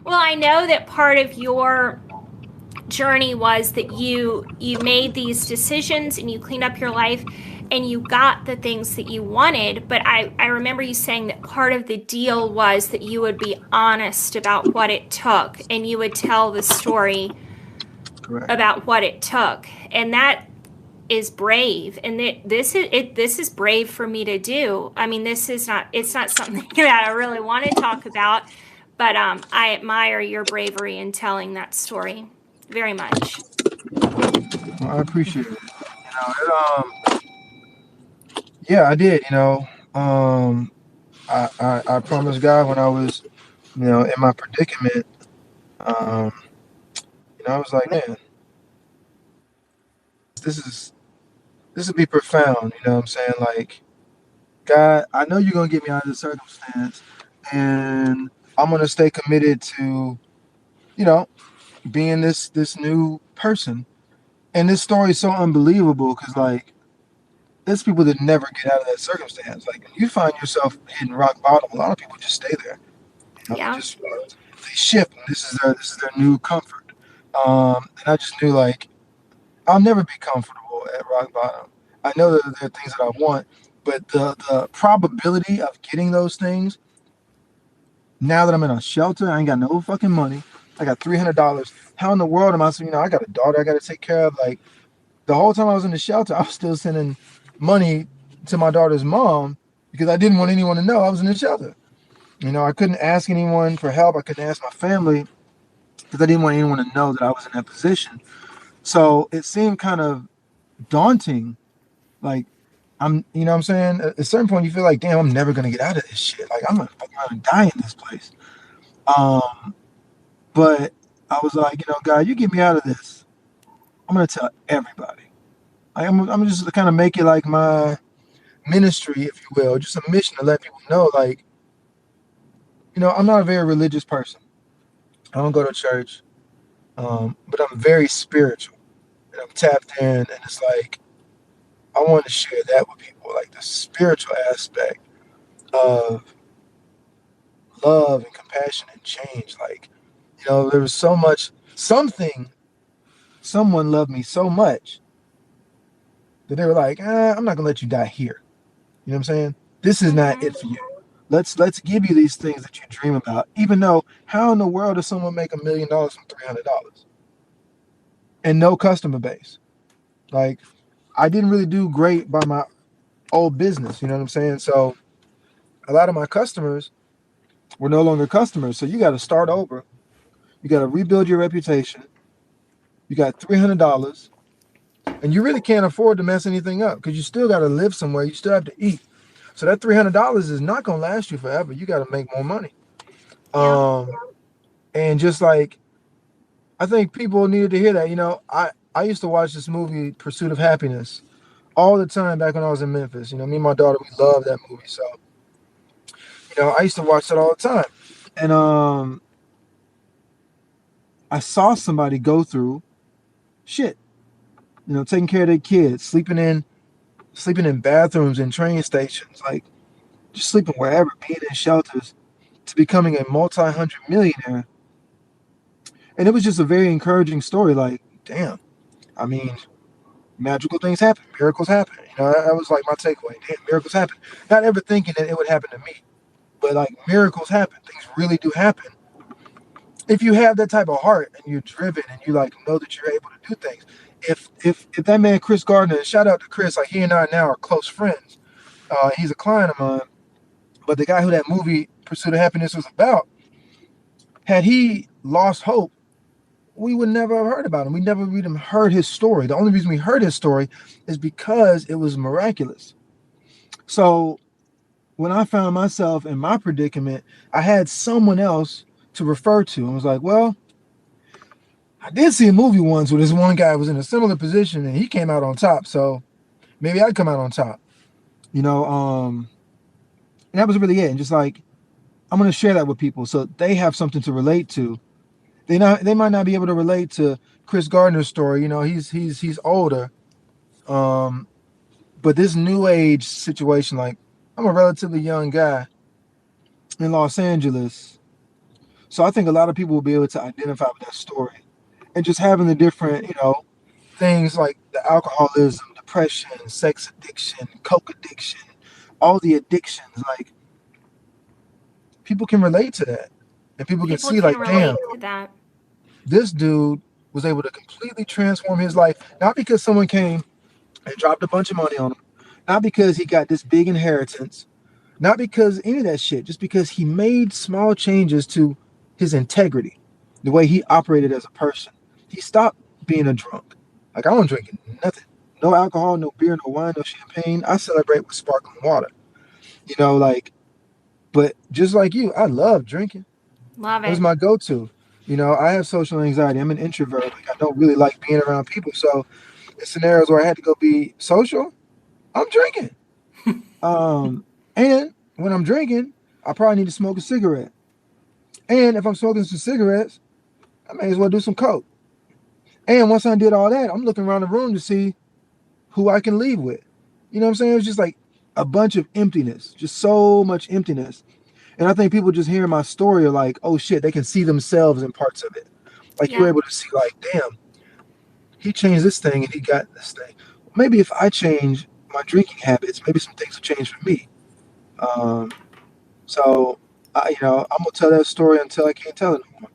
Well, I know that part of your journey was that you made these decisions and you cleaned up your life and you got the things that you wanted, but I remember you saying that part of the deal was that you would be honest about what it took and you would tell the story Correct. about what it took. And that is brave, and this is brave for me to do. I mean, this is not, it's not something that I really want to talk about, but I admire your bravery in telling that story very much. Well, I appreciate it. Yeah, I did. I promised God when I was, in my predicament. Um, I was like, man, this is this would be profound. You know what I'm saying? Like, God, I know you're gonna get me out of this circumstance, and I'm gonna stay committed to, you know, being this new person. And this story is so unbelievable because like there's people that never get out of that circumstance. Like you find yourself hitting rock bottom. A lot of people just stay there. They Yeah. just they shift. And this is their new comfort. And I just knew like I'll never be comfortable at rock bottom. I know that there are things that I want, but the probability of getting those things now that I'm in a shelter, I ain't got no fucking money. I got $300. How in the world am I? I got a daughter I got to take care of. Like the whole time I was in the shelter, I was still sending money to my daughter's mom because I didn't want anyone to know I was in the shelter. I couldn't ask anyone for help. I couldn't ask my family because I didn't want anyone to know that I was in that position. So it seemed kind of daunting. Like you know what I'm saying? At a certain point, you feel like, damn, I'm never gonna get out of this shit. Like I'm gonna die in this place. Um, but I was like, God, you get me out of this. I'm gonna tell everybody. I'm just kind of make it like my ministry, if you will, just a mission to let people know, like, I'm not a very religious person. I don't go to church, but I'm very spiritual and I'm tapped in, and it's like I want to share that with people, like the spiritual aspect of love and compassion and change. Like, there was so much, someone loved me so much that they were like, I'm not gonna let you die here. You know what I'm saying? This is not it Mm-hmm. for you. Let's give you these things that you dream about. Even though, how in the world does someone make $1 million from $300 and no customer base? Like, I didn't really do great by my old business. You know what I'm saying? So a lot of my customers were no longer customers. So you got to start over. You got to rebuild your reputation. You got $300, and you really can't afford to mess anything up because you still got to live somewhere. You still have to eat. So that $300 is not gonna last you forever. You got to make more money. Yeah. Um, and just like I think people needed to hear that. I used to watch this movie Pursuit of Happiness all the time back when I was in Memphis. Me and my daughter, we love that movie. So I used to watch that all the time. And I saw somebody go through shit. Taking care of their kids, sleeping in bathrooms and train stations, like just sleeping wherever, being in shelters, to becoming a multi-hundred millionaire. And it was just a very encouraging story. Like, damn, I mean, magical things happen, miracles happen. That was like my takeaway. Damn, miracles happen. Not ever thinking that it would happen to me, but like miracles happen. Things really do happen if you have that type of heart and you're driven and you like know that you're able to do things. If that man Chris Gardner, shout out to Chris, like he and I now are close friends. He's a client of mine, but the guy who that movie Pursuit of Happiness was about, had he lost hope, we would never have heard about him. We never even heard his story. The only reason we heard his story is because it was miraculous. So when I found myself in my predicament, I had someone else to refer to and was like, well, I did see a movie once where this one guy was in a similar position and he came out on top. So maybe I'd come out on top, you know? And that was really it. And just like, I'm going to share that with people so they have something to relate to. They might not be able to relate to Chris Gardner's story. He's older. Um, but this new age situation, like I'm a relatively young guy in Los Angeles, So I think a lot of people will be able to identify with that story and just having the different, things like the alcoholism, depression, sex addiction, coke addiction, all the addictions. Like people can relate to that, and people can People see can like, damn, relate to that. this dude was able to completely transform his life, not because someone came and dropped a bunch of money on him, not because he got this big inheritance, not because any of that shit, just because he made small changes to his integrity, the way he operated as a person. He stopped being a drunk. Like, I don't drink nothing. No alcohol, no beer, no wine, no champagne. I celebrate with sparkling water. Like, but just like you, I love drinking. Love It was it. my go-to. I have social anxiety. I'm an introvert. Like, I don't really like being around people. So in scenarios where I had to go be social, I'm drinking. And when I'm drinking, I probably need to smoke a cigarette. And if I'm smoking some cigarettes, I may as well do some coke. And once I did all that, I'm looking around the room to see who I can leave with. You know what I'm saying? It's just like a bunch of emptiness, just so much emptiness. And I think people just hearing my story are like, oh shit, they can see themselves in parts of it. Like you're Yeah. able to see, like, damn, he changed this thing and he got this thing. Maybe if I change my drinking habits, maybe some things will change for me. Um, so, I'm gonna tell that story until I can't tell it no more.